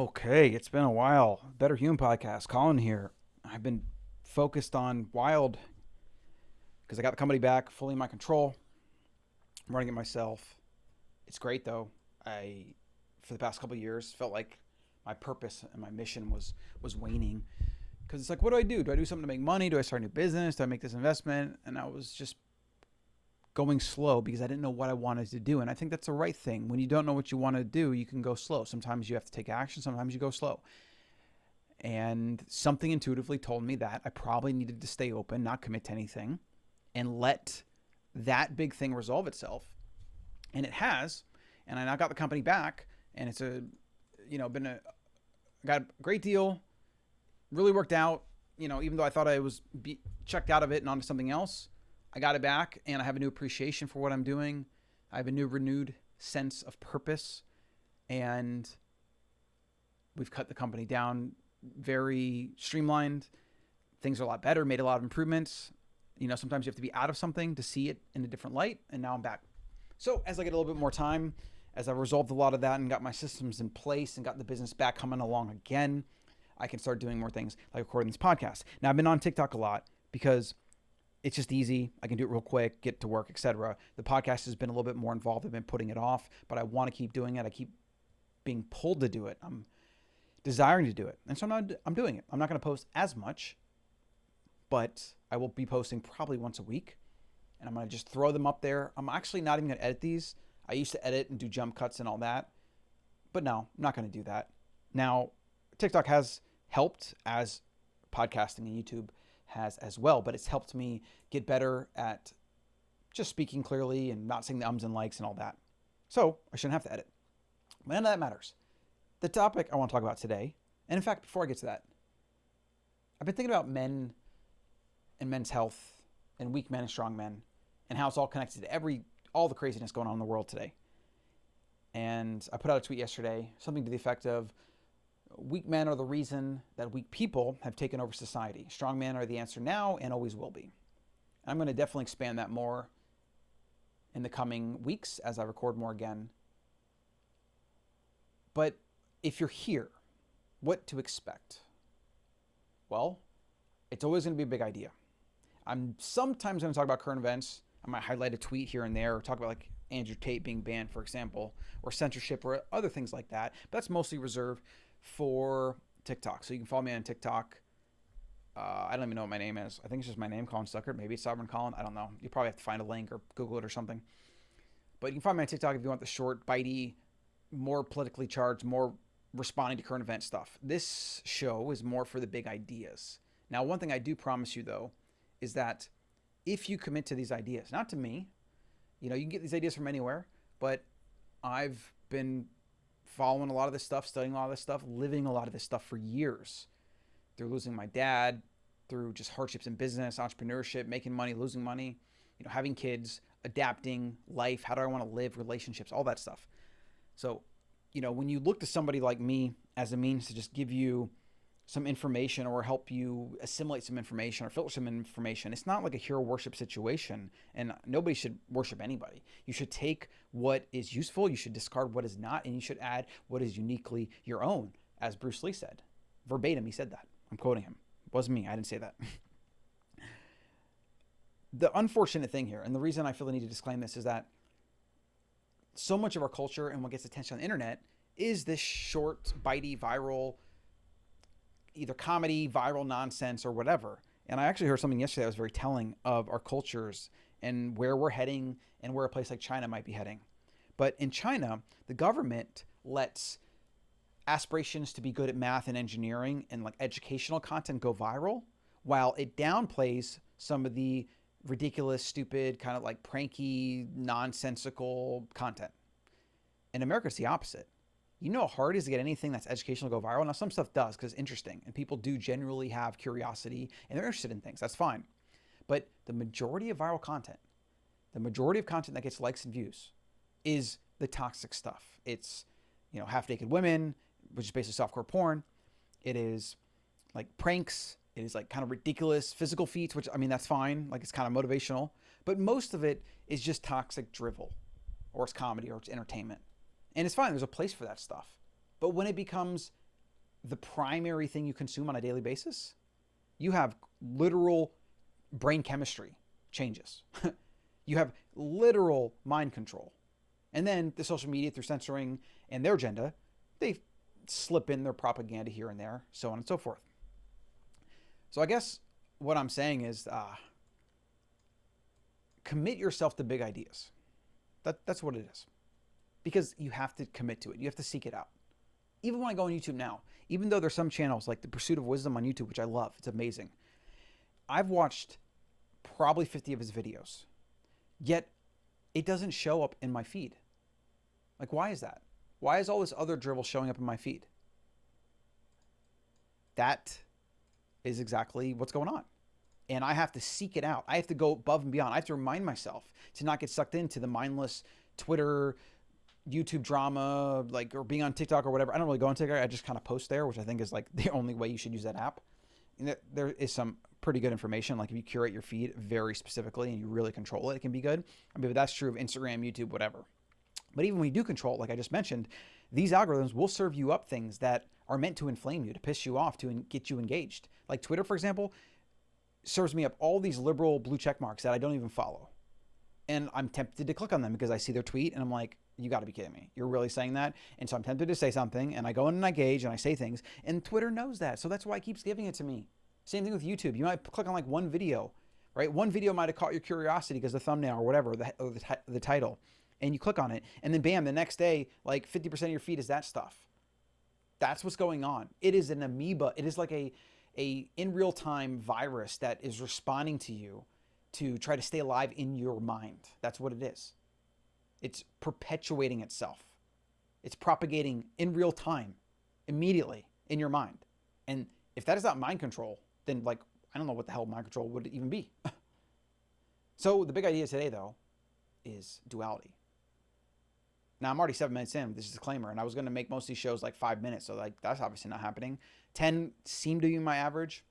Okay, it's been a while. Better Human Podcast. Colin here. I've been focused on Wild because I got the company back fully in my control. I'm running it myself. It's great though. For the past couple of years, felt like my purpose and my mission was waning because it's like, what do I do? Do I do something to make money? Do I start a new business? Do I make this investment? And I was just going slow because I didn't know what I wanted to do. And I think that's the right thing. When you don't know what you want to do, you can go slow. Sometimes you have to take action. Sometimes you go slow. And something intuitively told me that I probably needed to stay open, not commit to anything, and let that big thing resolve itself. And it has. And I now got the company back, and it's been got a great deal. Really worked out. Even though I thought I was checked out of it and onto something else, I got it back, and I have a new appreciation for what I'm doing. I have a new renewed sense of purpose, and we've cut the company down, very streamlined. Things are a lot better, made a lot of improvements. Sometimes you have to be out of something to see it in a different light, and now I'm back. So as I get a little bit more time, as I resolved a lot of that and got my systems in place and got the business back coming along again, I can start doing more things like recording this podcast. Now, I've been on TikTok a lot because it's just easy. I can do it real quick, get to work, etc. The podcast has been a little bit more involved. I've been putting it off, but I want to keep doing it. I keep being pulled to do it. I'm desiring to do it. And so I'm doing it. I'm not going to post as much, but I will be posting probably once a week. And I'm going to just throw them up there. I'm actually not even going to edit these. I used to edit and do jump cuts and all that. But no, I'm not going to do that. Now, TikTok has helped, as podcasting and YouTube has as well, but it's helped me get better at just speaking clearly and not saying the ums and likes and all that. So I shouldn't have to edit. But none of that matters. The topic I want to talk about today, and in fact, before I get to that, I've been thinking about men and men's health and weak men and strong men and how it's all connected to all the craziness going on in the world today. And I put out a tweet yesterday, something to the effect of, weak men are the reason that weak people have taken over society. Strong men are the answer now and always will be. I'm going to definitely expand that more in the coming weeks as I record more again. But if you're here, what to expect? Well, it's always going to be a big idea. I'm sometimes going to talk about current events. I might highlight a tweet here and there or talk about like Andrew Tate being banned, for example, or censorship or other things like that. But that's mostly reserved for TikTok. So you can follow me on TikTok. I don't even know what my name is. I think it's just my name, Colin Stuckert. Maybe it's Sovereign Colin. I don't know. You probably have to find a link or Google it or something. But you can find me on TikTok if you want the short, bitey, more politically charged, more responding to current event stuff. This show is more for the big ideas. Now, one thing I do promise you, though, is that if you commit to these ideas, not to me, you can get these ideas from anywhere, but I've been following a lot of this stuff, studying a lot of this stuff, living a lot of this stuff for years, through losing my dad, through just hardships in business, entrepreneurship, making money, losing money, having kids, adapting life, how do I want to live, relationships, all that stuff. So, when you look to somebody like me as a means to just give you some information or help you assimilate some information or filter some information, it's not like a hero worship situation, and nobody should worship anybody. You should take what is useful, you should discard what is not, and you should add what is uniquely your own, as Bruce Lee said. Verbatim, he said that. I'm quoting him. It wasn't me. I didn't say that. The unfortunate thing here, and the reason I feel the need to disclaim this, is that so much of our culture and what gets attention on the internet is this short, bitey, viral, either comedy, viral nonsense, or whatever. And I actually heard something yesterday that was very telling of our cultures and where we're heading and where a place like China might be heading. But in China, the government lets aspirations to be good at math and engineering and like educational content go viral, while it downplays some of the ridiculous, stupid, kind of like pranky, nonsensical content. In America, it's the opposite. You know how hard it is to get anything that's educational to go viral? Now, some stuff does because it's interesting, and people do genuinely have curiosity, and they're interested in things. That's fine. But the majority of viral content, the majority of content that gets likes and views, is the toxic stuff. It's, half-naked women, which is basically softcore porn. It is like pranks. It is like kind of ridiculous physical feats, which, that's fine. Like, it's kind of motivational. But most of it is just toxic drivel, or it's comedy, or it's entertainment. And it's fine. There's a place for that stuff. But when it becomes the primary thing you consume on a daily basis, you have literal brain chemistry changes. You have literal mind control. And then the social media, through censoring and their agenda, they slip in their propaganda here and there, so on and so forth. So I guess what I'm saying is commit yourself to big ideas. That's what it is. Because you have to commit to it. You have to seek it out. Even when I go on YouTube now, even though there's some channels like The Pursuit of Wisdom on YouTube, which I love, it's amazing. I've watched probably 50 of his videos, yet it doesn't show up in my feed. Like, why is that? Why is all this other drivel showing up in my feed? That is exactly what's going on. And I have to seek it out. I have to go above and beyond. I have to remind myself to not get sucked into the mindless Twitter, YouTube drama, like, or being on TikTok or whatever. I don't really go on TikTok. I just kind of post there, which I think is like the only way you should use that app. And there is some pretty good information. Like if you curate your feed very specifically and you really control it, it can be good. I mean, but that's true of Instagram, YouTube, whatever. But even when you do control it, like I just mentioned, these algorithms will serve you up things that are meant to inflame you, to piss you off, to get you engaged. Like Twitter, for example, serves me up all these liberal blue check marks that I don't even follow. And I'm tempted to click on them because I see their tweet and I'm like, you got to be kidding me. You're really saying that? And so I'm tempted to say something and I go in and I gauge and I say things, and Twitter knows that. So that's why it keeps giving it to me. Same thing with YouTube. You might click on like one video, right? One video might have caught your curiosity because the thumbnail or whatever, the title, and you click on it, and then bam, the next day, like 50% of your feed is that stuff. That's what's going on. It is an amoeba. It is like a in real time virus that is responding to you to try to stay alive in your mind. That's what it is. It's perpetuating itself. It's propagating in real time, immediately in your mind. And if that is not mind control, then like, I don't know what the hell mind control would even be. So the big idea today, though, is duality. Now, I'm already 7 minutes in with this disclaimer, and I was going to make most of these shows like 5 minutes, so like that's obviously not happening. 10 seemed to be my average.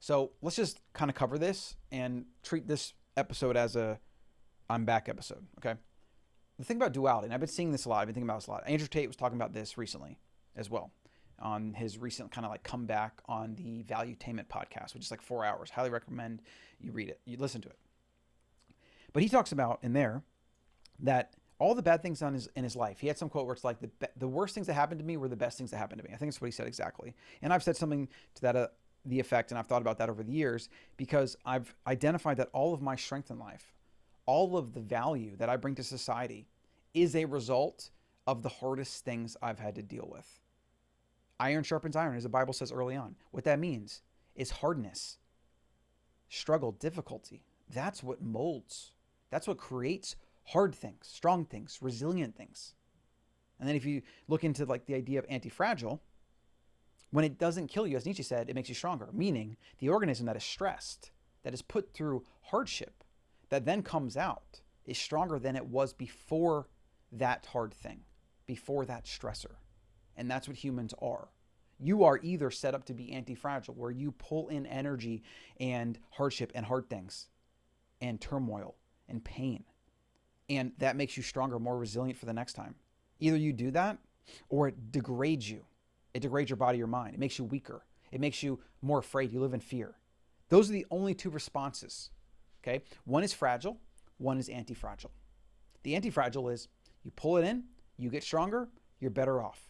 So let's just kind of cover this and treat this episode as a I'm back episode, okay? The thing about duality, and I've been seeing this a lot, I've been thinking about this a lot. Andrew Tate was talking about this recently as well on his recent kind of like comeback on the Valuetainment podcast, which is like 4 hours. Highly recommend you read it, you listen to it. But he talks about in there that all the bad things in his life, he had some quote where it's like the worst things that happened to me were the best things that happened to me. I think that's what he said exactly. And I've said something to that the effect, and I've thought about that over the years because I've identified that all of my strength in life, all of the value that I bring to society is a result of the hardest things I've had to deal with. Iron sharpens iron, as the Bible says early on. What that means is hardness, struggle, difficulty. That's what molds. That's what creates hard things, strong things, resilient things. And then if you look into like the idea of anti-fragile, when it doesn't kill you, as Nietzsche said, it makes you stronger. Meaning the organism that is stressed, that is put through hardship, that then comes out, is stronger than it was before that hard thing, before that stressor. And that's what humans are. You are either set up to be anti-fragile, where you pull in energy and hardship and hard things and turmoil and pain. And that makes you stronger, more resilient for the next time. Either you do that or it degrades you. It degrades your body, your mind. It makes you weaker. It makes you more afraid. You live in fear. Those are the only two responses. Okay? One is fragile. One is anti-fragile. The anti-fragile is you pull it in, you get stronger, you're better off.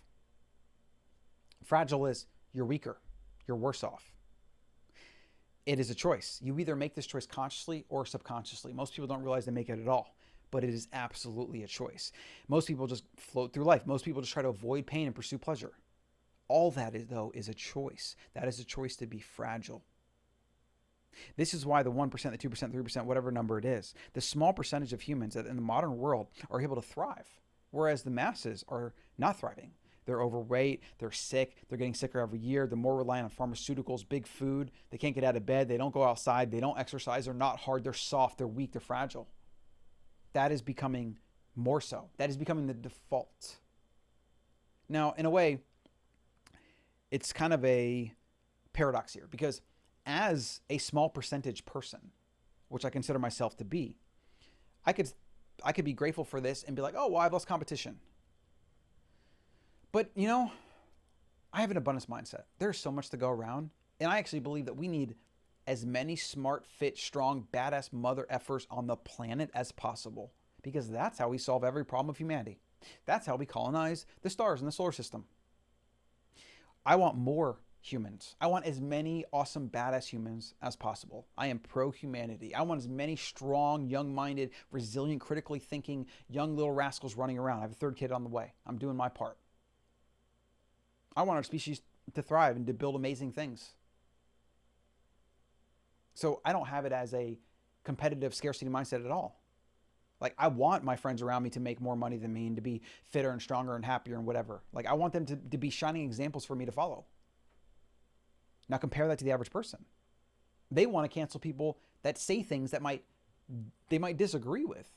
Fragile is you're weaker, you're worse off. It is a choice. You either make this choice consciously or subconsciously. Most people don't realize they make it at all, but it is absolutely a choice. Most people just float through life. Most people just try to avoid pain and pursue pleasure. All that is, though, is a choice. That is a choice to be fragile. This is why the 1%, the 2%, 3%, whatever number it is, the small percentage of humans that in the modern world are able to thrive, whereas the masses are not thriving. They're overweight, they're sick, they're getting sicker every year, they're more reliant on pharmaceuticals, big food, they can't get out of bed, they don't go outside, they don't exercise, they're not hard, they're soft, they're weak, they're fragile. That is becoming more so. That is becoming the default. Now, in a way, it's kind of a paradox here, because as a small percentage person, which I consider myself to be, I could be grateful for this and be like, oh, well, I've lost competition. But, I have an abundance mindset. There's so much to go around. And I actually believe that we need as many smart, fit, strong, badass mother effers on the planet as possible. Because that's how we solve every problem of humanity. That's how we colonize the stars in the solar system. I want more humans. I want as many awesome, badass humans as possible. I am pro-humanity. I want as many strong, young-minded, resilient, critically thinking, young little rascals running around. I have a third kid on the way. I'm doing my part. I want our species to thrive and to build amazing things. So I don't have it as a competitive scarcity mindset at all. Like, I want my friends around me to make more money than me and to be fitter and stronger and happier and whatever. Like, I want them to be shining examples for me to follow. Now compare that to the average person. They want to cancel people that say things that they might disagree with.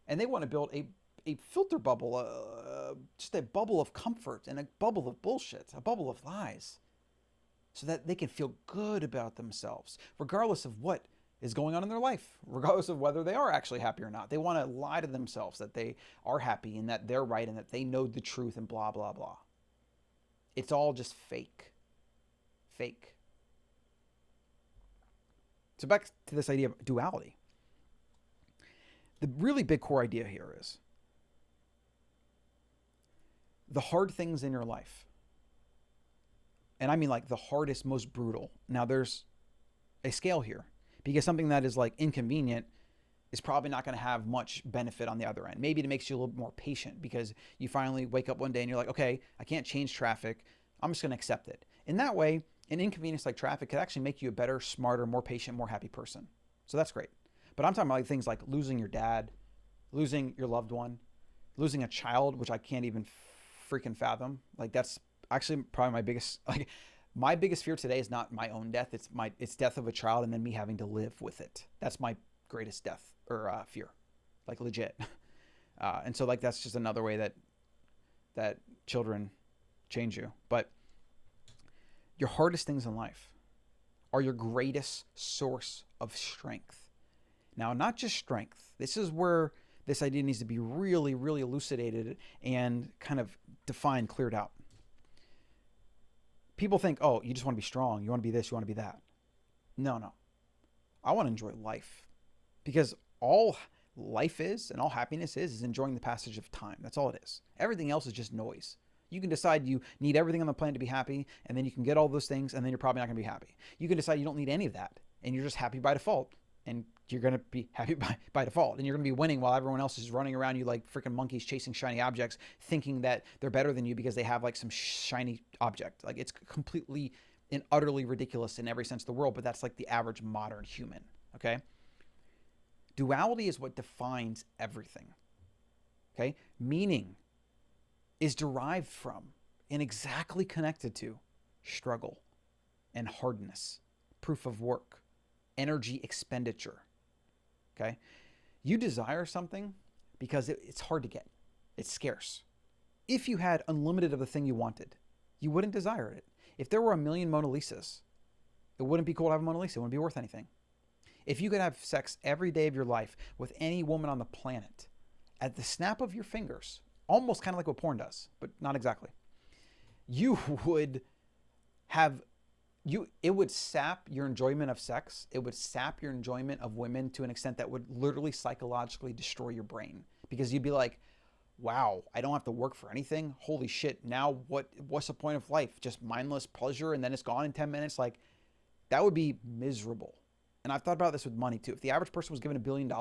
And they want to build a filter bubble, just a bubble of comfort and a bubble of bullshit, a bubble of lies, so that they can feel good about themselves, regardless of what is going on in their life, regardless of whether they are actually happy or not. They want to lie to themselves that they are happy and that they're right and that they know the truth and blah, blah, blah. It's all just fake. Fake. So back to this idea of duality. The really big core idea here is the hard things in your life. And I mean like the hardest, most brutal. Now there's a scale here, because something that is like inconvenient is probably not going to have much benefit on the other end. Maybe it makes you a little bit more patient because you finally wake up one day and you're like, okay, I can't change traffic. I'm just going to accept it. In that way, an inconvenience like traffic could actually make you a better, smarter, more patient, more happy person. So that's great. But I'm talking about like things like losing your dad, losing your loved one, losing a child, which I can't even freaking fathom. Like, that's actually probably my biggest fear today is not my own death. It's death of a child and then me having to live with it. That's my greatest death or fear, like legit. And so like, that's just another way that children change you. But your hardest things in life are your greatest source of strength. Now, not just strength. This is where this idea needs to be really, really elucidated and kind of defined, cleared out. People think, oh, you just want to be strong. You want to be this, you want to be that. No. I want to enjoy life, because all life is and all happiness is enjoying the passage of time. That's all it is. Everything else is just noise. You can decide you need everything on the planet to be happy, and then you can get all those things, and then you're probably not going to be happy. You can decide you don't need any of that, and you're just happy by default, and you're going to be happy by default, and you're going to be winning while everyone else is running around you like freaking monkeys chasing shiny objects, thinking that they're better than you because they have like some shiny object. Like, it's completely and utterly ridiculous in every sense of the word, but that's like the average modern human, okay? Duality is what defines everything, okay? Meaning is derived from and exactly connected to struggle and hardness, proof of work, energy expenditure, okay? You desire something because it's hard to get. It's scarce. If you had unlimited of the thing you wanted, you wouldn't desire it. If there were a million Mona Lisas, it wouldn't be cool to have a Mona Lisa. It wouldn't be worth anything. If you could have sex every day of your life with any woman on the planet at the snap of your fingers, almost kind of like what porn does, but not exactly, you would have, it would sap your enjoyment of sex. It would sap your enjoyment of women to an extent that would literally psychologically destroy your brain, because you'd be like, wow, I don't have to work for anything. Holy shit. Now what's the point of life? Just mindless pleasure and then it's gone in 10 minutes. Like, that would be miserable. And I've thought about this with money too. If the average person was given $1 billion,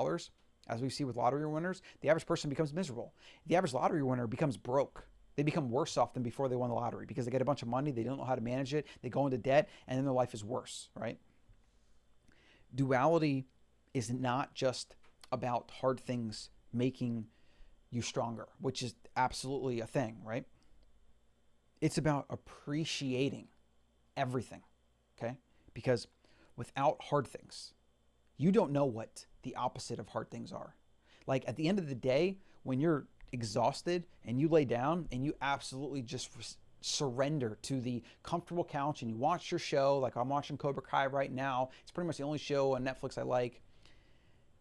as we see with lottery winners, the average person becomes miserable. The average lottery winner becomes broke. They become worse off than before they won the lottery, because they get a bunch of money. They don't know how to manage it. They go into debt, and then their life is worse, right? Duality is not just about hard things making you stronger, which is absolutely a thing, right? It's about appreciating everything, okay? Because without hard things, you don't know what the opposite of hard things are. Like, at the end of the day, when you're exhausted and you lay down and you absolutely just surrender to the comfortable couch and you watch your show, like I'm watching Cobra Kai right now. It's pretty much the only show on Netflix I like.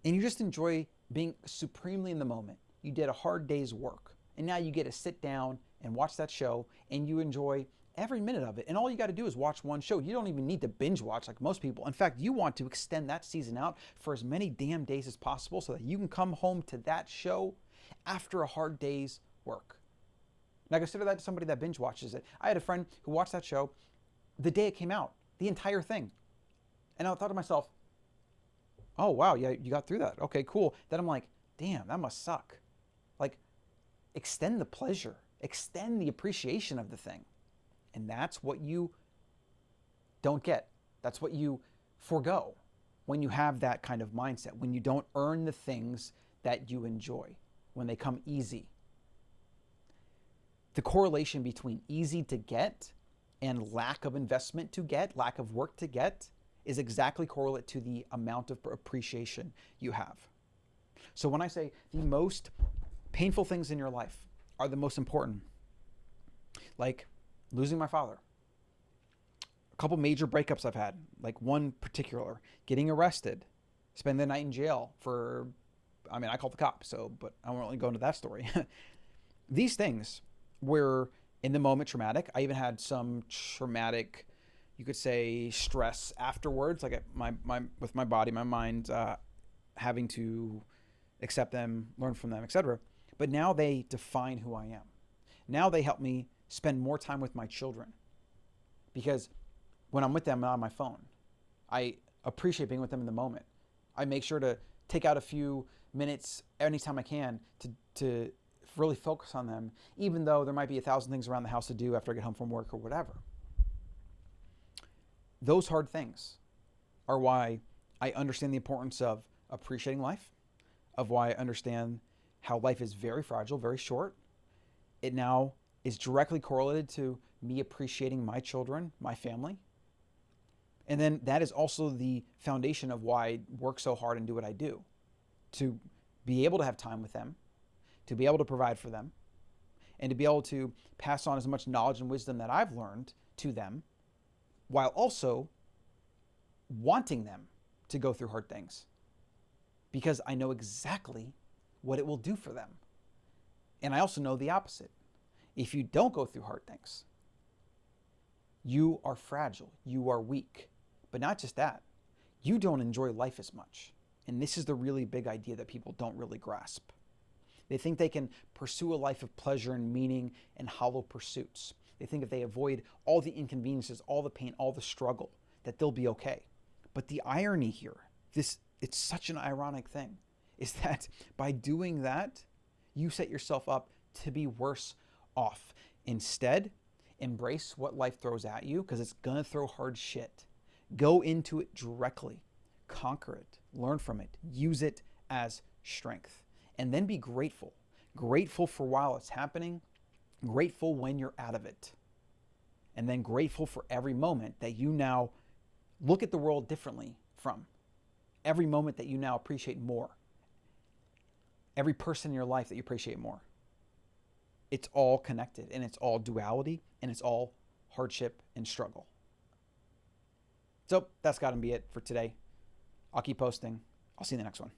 And you just enjoy being supremely in the moment. You did a hard day's work, and now you get to sit down and watch that show, and you enjoy every minute of it. And all you got to do is watch one show. You don't even need to binge watch like most people. In fact, you want to extend that season out for as many damn days as possible so that you can come home to that show after a hard day's work. Now consider that somebody that binge watches it. I had a friend who watched that show the day it came out, the entire thing. And I thought to myself, oh wow, yeah, you got through that. Okay, cool. Then I'm like, damn, that must suck. Like, extend the pleasure, extend the appreciation of the thing. And that's what you don't get. That's what you forego when you have that kind of mindset, when you don't earn the things that you enjoy, when they come easy. The correlation between easy to get and lack of investment to get, lack of work to get, is exactly correlate to the amount of appreciation you have. So when I say the most painful things in your life are the most important, like losing my father, a couple major breakups I've had, like one particular, getting arrested, spend the night in jail for, I called the cops, but I won't really go into that story. These things were in the moment traumatic. I even had some traumatic, you could say, stress afterwards, like with my body, my mind, having to accept them, learn from them, etc. But now they define who I am. Now they help me spend more time with my children, because when I'm with them, I'm not on my phone. I appreciate being with them in the moment. I make sure to take out a few minutes anytime I can to really focus on them, even though there might be 1,000 things around the house to do after I get home from work or whatever. Those hard things are why I understand the importance of appreciating life, of why I understand how life is very fragile, very short. It now is directly correlated to me appreciating my children, my family. And then that is also the foundation of why I work so hard and do what I do, to be able to have time with them, to be able to provide for them, and to be able to pass on as much knowledge and wisdom that I've learned to them, while also wanting them to go through hard things, because I know exactly what it will do for them. And I also know the opposite. If you don't go through hard things, you are fragile, you are weak. But not just that, you don't enjoy life as much. And this is the really big idea that people don't really grasp. They think they can pursue a life of pleasure and meaning and hollow pursuits. They think if they avoid all the inconveniences, all the pain, all the struggle, that they'll be okay. But the irony here, it's such an ironic thing, is that by doing that, you set yourself up to be worse off. Instead, embrace what life throws at you, because it's gonna throw hard shit. Go into it directly, conquer it, learn from it, use it as strength, and then be grateful. Grateful for while it's happening, grateful when you're out of it, and then grateful for every moment that you now look at the world differently from. Every moment that you now appreciate more. Every person in your life that you appreciate more. It's all connected, and it's all duality, and it's all hardship and struggle. So that's got to be it for today. I'll keep posting. I'll see you in the next one.